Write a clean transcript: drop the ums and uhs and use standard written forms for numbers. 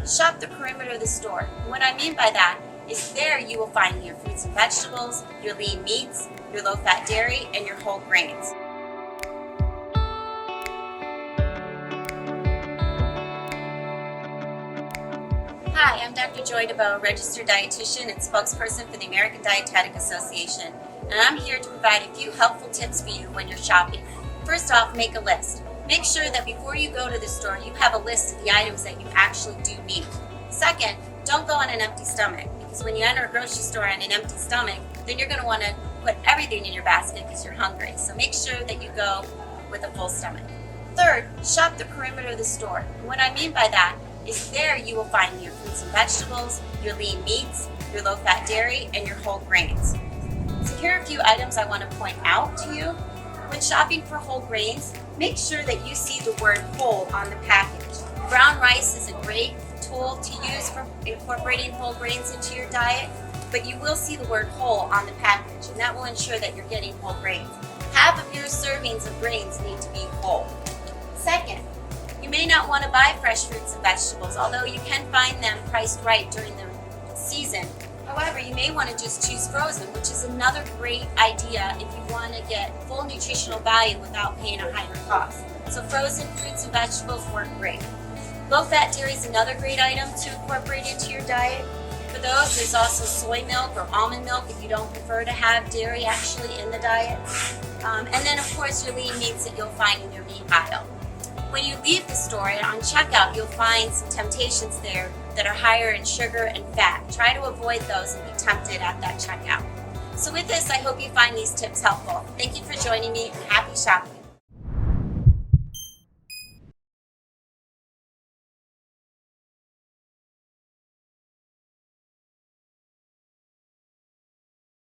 shop the perimeter of the store. And what I mean by that is there you will find your fruits and vegetables, your lean meats, your low-fat dairy, and your whole grains. Hi, I'm Dr. Joy Dubost, registered dietitian and spokesperson for the American Dietetic Association, and I'm here to provide a few helpful tips for you when you're shopping. First off, make a list. Make sure that before you go to the store, you have a list of the items that you actually do need. Second, don't go on an empty stomach, because when you enter a grocery store on an empty stomach, then you're going to want to put everything in your basket because you're hungry. So make sure that you go with a full stomach. Third, shop the perimeter of the store. And what I mean by that is there you will find your fruits and vegetables, your lean meats, your low-fat dairy, and your whole grains. So here are a few items I want to point out to you. When shopping for whole grains, make sure that you see the word whole on the package. Brown rice is a great tool to use for incorporating whole grains into your diet, but you will see the word whole on the package, and that will ensure that you're getting whole grains. Half of your servings of grains need to be whole. Second, you may not want to buy fresh fruits and vegetables, although you can find them priced right during the season. However, you may want to just choose frozen, which is another great idea if you want to get full nutritional value without paying a higher cost. So frozen fruits and vegetables work great. Low-fat dairy is another great item to incorporate into your diet. For those, there's also soy milk or almond milk if you don't prefer to have dairy actually in the diet. And then, of course, your lean meats that you'll find in your meat aisle. When you leave the store and on checkout, you'll find some temptations there that are higher in sugar and fat. Try to avoid those and be tempted at that checkout. So with this, I hope you find these tips helpful. Thank you for joining me and happy shopping.